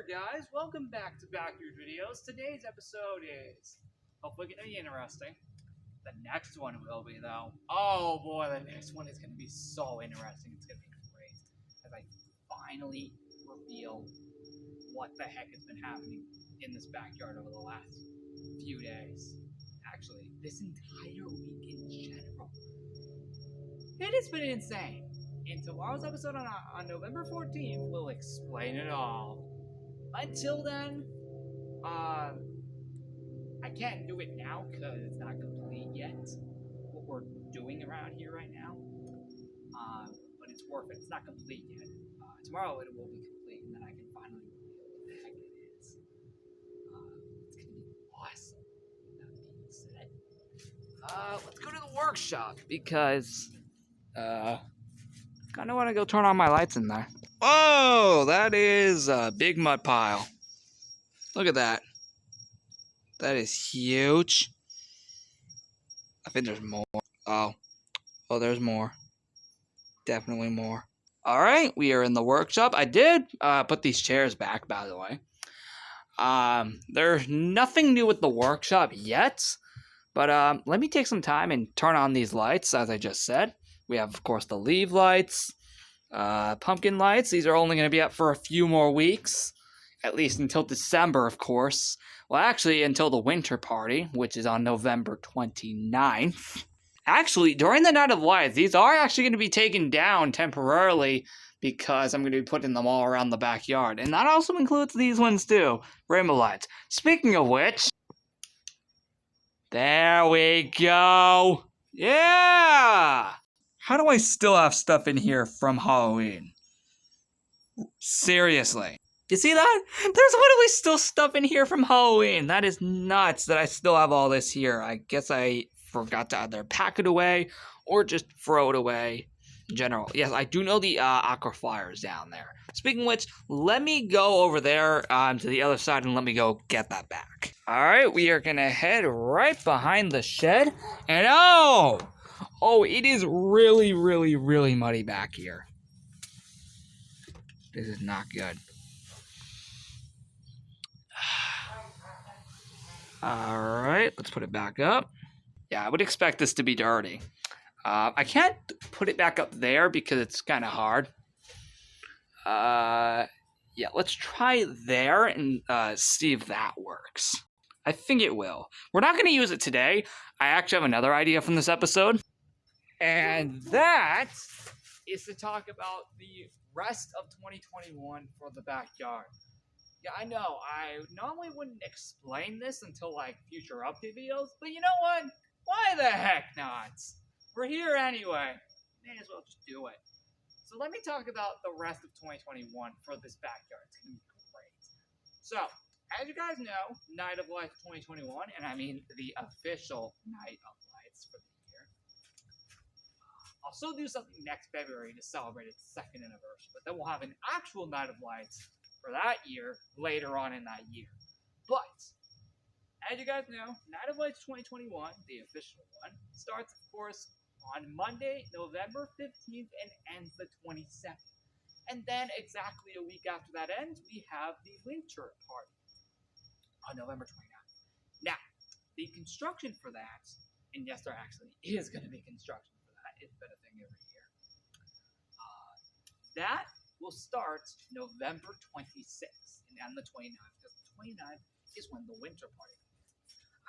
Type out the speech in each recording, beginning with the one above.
there, guys. Welcome back to Backyard Videos. Today's episode is hopefully going to be interesting. The next one will be, though. Oh boy, the next one is going to be so interesting. It's going to be great as I finally reveal what the heck has been happening in this backyard over the last few days. Actually, this entire week in general. It has been insane. In tomorrow's episode on November 14th, we'll explain it all. Until then, I can't do it now because it's not complete yet. What we're doing around here right now, but it's worth it. It's not complete yet. Tomorrow it will be complete, and then I can finally reveal what the heck it is. It's gonna be awesome. That being said, let's go to the workshop because kind of want to go turn on my lights in there. Whoa, that is a big mud pile. Look at that. That is huge. I think there's more. Oh, there's more. Definitely more. All right, we are in the workshop. I did put these chairs back, by the way. There's nothing new with the workshop yet, but let me take some time and turn on these lights, as I just said. We have, of course, the leaf lights, pumpkin lights. These are only going to be up for a few more weeks, at least until December, of course. Well, actually, until the winter party, which is on November 29th. Actually, during the Night of Lights, these are actually going to be taken down temporarily because I'm going to be putting them all around the backyard. And that also includes these ones, too. Rainbow lights. Speaking of which, there we go. Yeah! How do I still have stuff in here from Halloween? Seriously. You see that? There's literally still stuff in here from Halloween. That is nuts that I still have all this here. I guess I forgot to either pack it away or just throw it away in general. Yes, I do know the aqua flyers down there. Speaking of which, let me go over there to the other side and let me go get that back. All right, we are going to head right behind the shed. And oh, it is really, really, really muddy back here. This is not good. Alright, let's put it back up. Yeah, I would expect this to be dirty. I can't put it back up there because it's kind of hard. Yeah, let's try there and see if that works. I think it will. We're not going to use it today. I actually have another idea from this episode. And that is to talk about the rest of 2021 for the backyard. Yeah, I know, I normally wouldn't explain this until, future update videos, but you know what? Why the heck not? We're here anyway. May as well just do it. So let me talk about the rest of 2021 for this backyard. It's going to be great. So, as you guys know, Night of Lights 2021, and I mean the official Night of Lights for the year. I'll still do something next February to celebrate its second anniversary, but then we'll have an actual Night of Lights for that year later on in that year. But as you guys know, Night of Lights 2021, the official one, starts of course on Monday, November 15th and ends the 27th. And then exactly a week after that ends, we have the winter party on November 29th. Now, the construction for that, and yes, there actually is going to be construction for that. It's been a thing every year. That will start November 26th and end the 29th, because the 29th is when the winter party begins.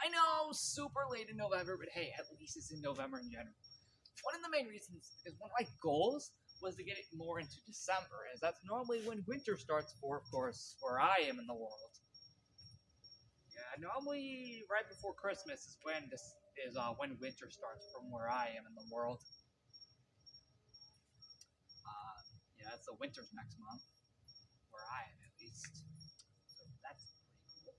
I know, super late in November, but hey, at least it's in November in general. One of the main reasons, because one of my goals was to get it more into December, as that's normally when winter starts for, of course, where I am in the world. Yeah, normally right before Christmas is when when winter starts from where I am in the world. Yeah, so winter's next month, where I am at least. So that's pretty cool.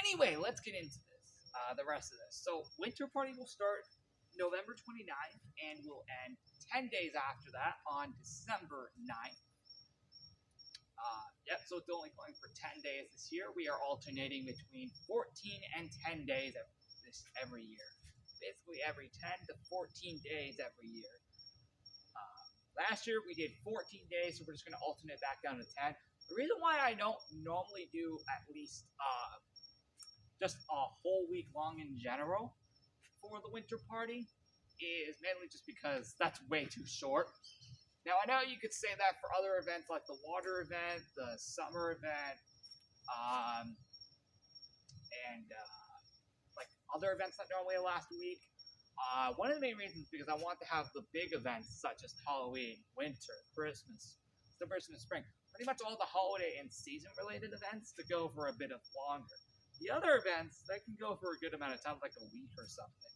Anyway, let's get into this. The rest of this. So winter party will start November 29th and will end 10 days after that on December 9th. Yep, so it's only going for 10 days this year. We are alternating between 14 and 10 days every year. Basically every 10 to 14 days every year. Last year we did 14 days, so we're just going to alternate back down to 10. The reason why I don't normally do at least just a whole week long in general for the winter party is mainly just because that's way too short. Now, I know you could say that for other events like the water event, the summer event, and like other events that normally last a week. One of the main reasons is because I want to have the big events such as Halloween, winter, Christmas, celebration of spring, pretty much all the holiday and season related events to go for a bit of longer. The other events, that can go for a good amount of time, like a week or something.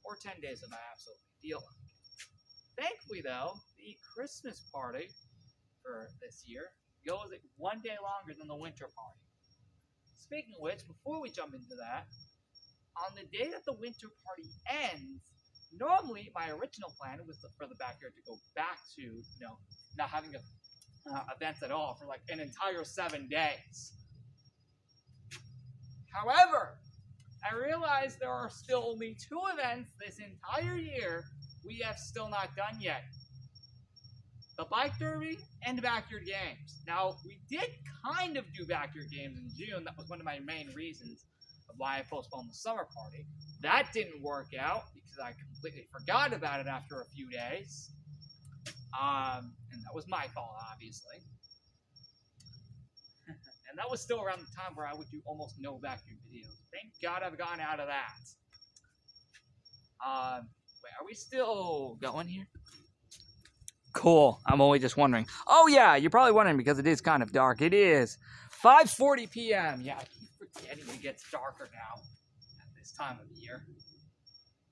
Or 10 days if I absolutely feel like it. Thankfully, though, the Christmas party for this year goes 1 day longer than the winter party. Speaking of which, before we jump into that, on the day that the winter party ends, normally my original plan was for the backyard to go back to, not having events at all for like an entire 7 days. However, I realized there are still only 2 events this entire year we have still not done yet. The Bike Derby and the Backyard Games. Now, we did kind of do Backyard Games in June. That was one of my main reasons of why I postponed the summer party. That didn't work out because I completely forgot about it after a few days. And that was my fault, obviously. And that was still around the time where I would do almost no backyard videos. Thank God I've gotten out of that. Wait, are we still going here? Cool. I'm only just wondering. Oh yeah, you're probably wondering because it is kind of dark. It is 5:40 p.m. Yeah, I keep forgetting it gets darker now at this time of the year.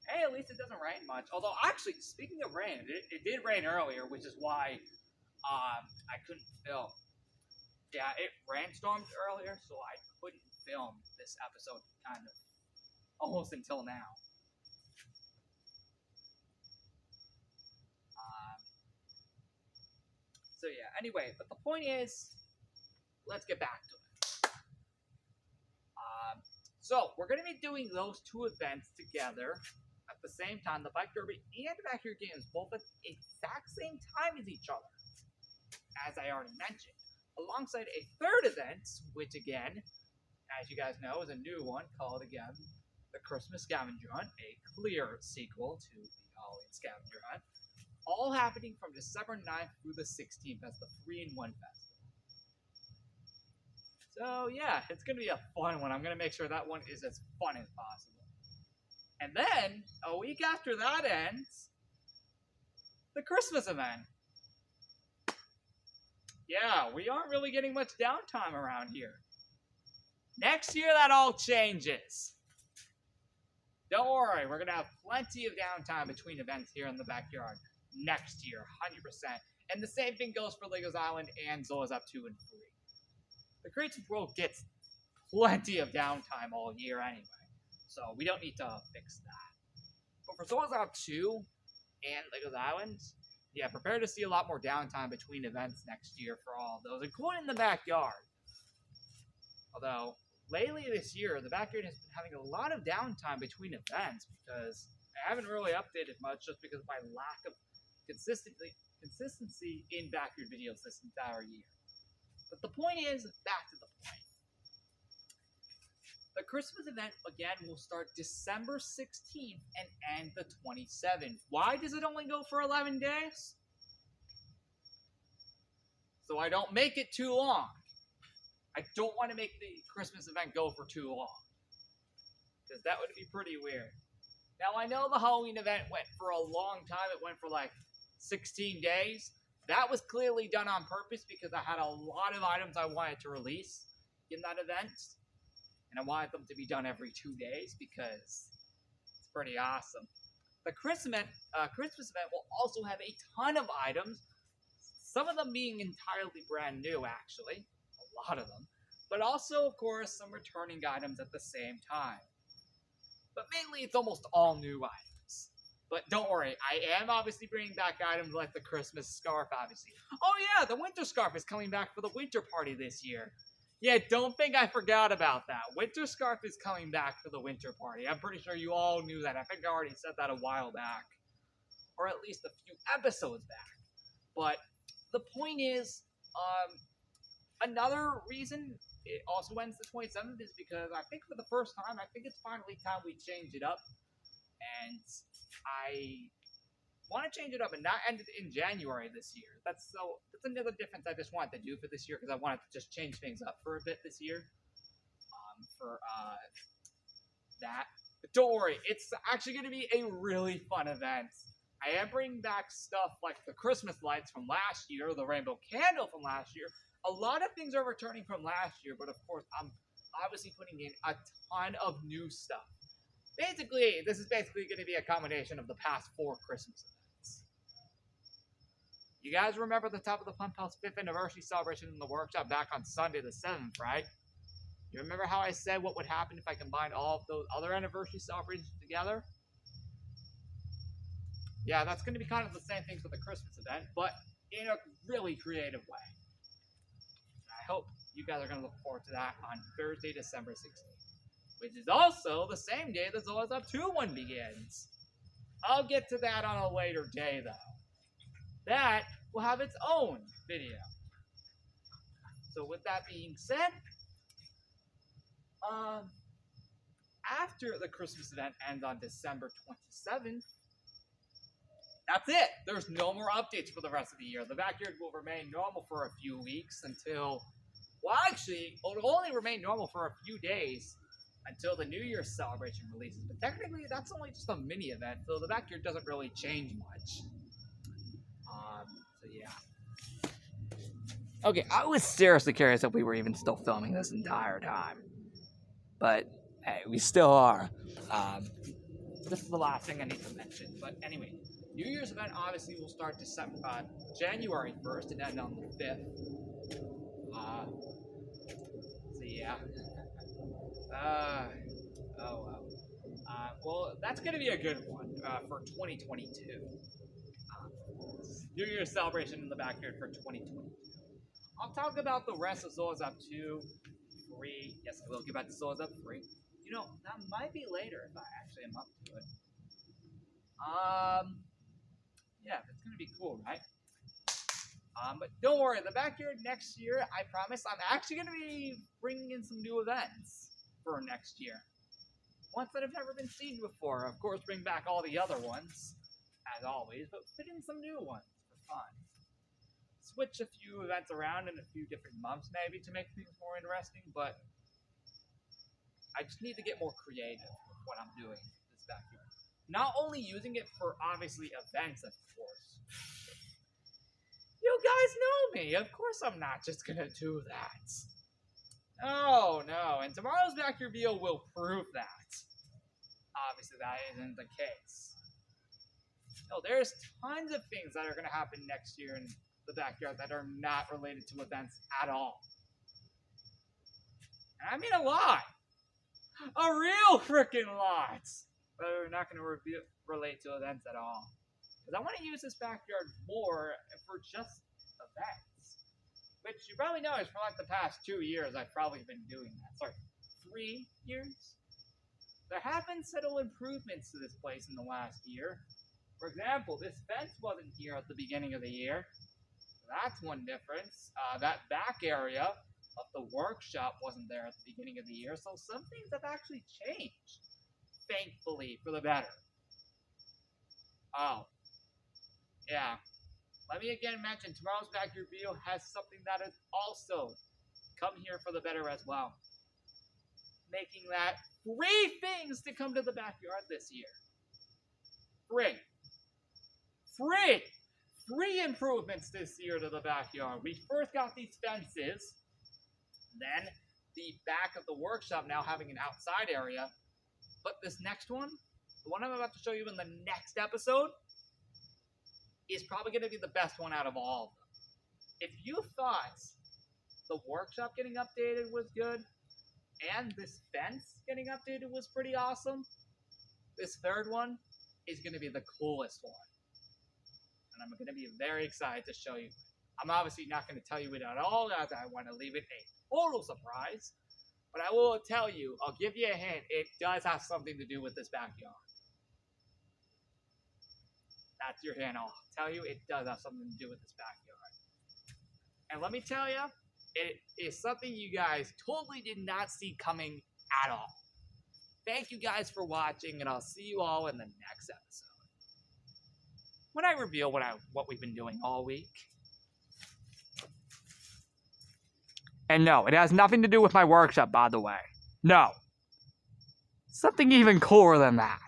Hey, at least it doesn't rain much. Although, actually, speaking of rain, it did rain earlier, which is why I couldn't film. Yeah, it rainstormed earlier, so I couldn't film this episode kind of almost until now. So yeah, anyway, but the point is, let's get back to it. So we're going to be doing those 2 events together at the same time, the Bike Derby and Backyard Games, both at the exact same time as each other, as I already mentioned. Alongside a 3rd event, which again, as you guys know, is a new one called, again, the Christmas Scavenger Hunt, a clear sequel to the Halloween Scavenger Hunt, all happening from December 9th through the 16th as the 3-in-1 Festival. So yeah, it's going to be a fun one. I'm going to make sure that one is as fun as possible. And then, a week after that ends, the Christmas event. Yeah, we aren't really getting much downtime around here. Next year, that all changes. Don't worry, we're going to have plenty of downtime between events here in the backyard next year, 100%. And the same thing goes for Legos Island and Zoa's Up 2 and 3. The Creative World gets plenty of downtime all year anyway, so we don't need to fix that. But for Zoa's Up 2 and Legos Island, yeah, prepare to see a lot more downtime between events next year for all of those, including the backyard. Although, lately this year, the backyard has been having a lot of downtime between events because I haven't really updated much just because of my lack of consistency in backyard videos this entire year. But the point is, back to the point. The Christmas event, again, will start December 16th and end the 27th. Why does it only go for 11 days? So I don't make it too long. I don't want to make the Christmas event go for too long, because that would be pretty weird. Now, I know the Halloween event went for a long time. It went for like 16 days. That was clearly done on purpose because I had a lot of items I wanted to release in that event. And I wanted them to be done every 2 days because it's pretty awesome. The Christmas event will also have a ton of items. Some of them being entirely brand new, actually. A lot of them. But also, of course, some returning items at the same time. But mainly, it's almost all new items. But don't worry, I am obviously bringing back items like the Christmas scarf, obviously. Oh yeah, the winter scarf is coming back for the winter party this year. Yeah, don't think I forgot about that. Winter scarf is coming back for the winter party. I'm pretty sure you all knew that. I think I already said that a while back. Or at least a few episodes back. But the point is, another reason it also ends the 27th is because I think for the first time, I think it's finally time we change it up. And I want to change it up and not end it in January this year. That's another difference I just wanted to do for this year because I wanted to just change things up for a bit this year. For that. But don't worry, it's actually going to be a really fun event. I am bringing back stuff like the Christmas lights from last year, the rainbow candle from last year. A lot of things are returning from last year, but of course, I'm obviously putting in a ton of new stuff. Basically, this is basically going to be a combination of the past 4 Christmas events. You guys remember the Top of the Pump House 5th anniversary celebration in the workshop back on Sunday the 7th, right? You remember how I said what would happen if I combined all of those other anniversary celebrations together? Yeah, that's going to be kind of the same thing for the Christmas event, but in a really creative way. I hope you guys are going to look forward to that on Thursday, December 16th, which is also the same day the Zolas Up 2 one begins. I'll get to that on a later day, though. That will have its own video. So with that being said, after the Christmas event ends on December 27th, that's it. There's no more updates for the rest of the year. The backyard will remain normal for a few weeks until, well, actually, it'll only remain normal for a few days until the New Year's celebration releases. But technically, that's only just a mini event, so the backyard doesn't really change much. So yeah. Okay, I was seriously curious if we were even still filming this entire time. But, hey, we still are. This is the last thing I need to mention. But anyway, New Year's event obviously will start January 1st and end on the 5th. So yeah. Oh well. Well, that's going to be a good one for 2022. New Year's celebration in the backyard for 2022. I'll talk about the rest of Zolas Up 2, 3. Yes, I will get back to Zolas Up 3. You know, that might be later if I actually am up to it. Yeah, that's gonna be cool, right? But don't worry, the backyard next year, I promise, I'm actually gonna be bringing in some new events for next year. Ones that have never been seen before. Of course, bring back all the other ones, as always, but fit in some new ones for fun. Switch a few events around in a few different months, maybe, to make things more interesting, but I just need to get more creative with what I'm doing this backyard. Not only using it for, obviously, events, of course. You guys know me. Of course I'm not just gonna do that. Oh, no. And tomorrow's back reveal will prove that. Obviously, that isn't the case. No, there's tons of things that are gonna happen next year in the backyard that are not related to events at all. And I mean a lot. A real freaking lot. But we're not going to relate to events at all. Because I want to use this backyard more for just events. Which you probably know is for like the past 2 years I've probably been doing that. Sorry, 3 years? There have been subtle improvements to this place in the last year. For example, this fence wasn't here at the beginning of the year. That's one difference. That back area of the workshop wasn't there at the beginning of the year, so some things have actually changed. Thankfully, for the better. Oh. Yeah. Let me again mention, tomorrow's backyard video has something that has also come here for the better as well. Making that 3 things to come to the backyard this year. 3. 3 improvements this year to the backyard. We first got these fences, then the back of the workshop now having an outside area. But this next one, the one I'm about to show you in the next episode, is probably going to be the best one out of all of them. If you thought the workshop getting updated was good, and this fence getting updated was pretty awesome, this third one is going to be the coolest one. And I'm going to be very excited to show you. I'm obviously not going to tell you it at all, as I want to leave it a total surprise. But I will tell you, I'll give you a hint, it does have something to do with this backyard. That's your hint. I'll tell you, it does have something to do with this backyard. And let me tell you, it is something you guys totally did not see coming at all. Thank you guys for watching, and I'll see you all in the next episode. When I reveal what we've been doing all week. And no, it has nothing to do with my workshop, by the way. No. Something even cooler than that.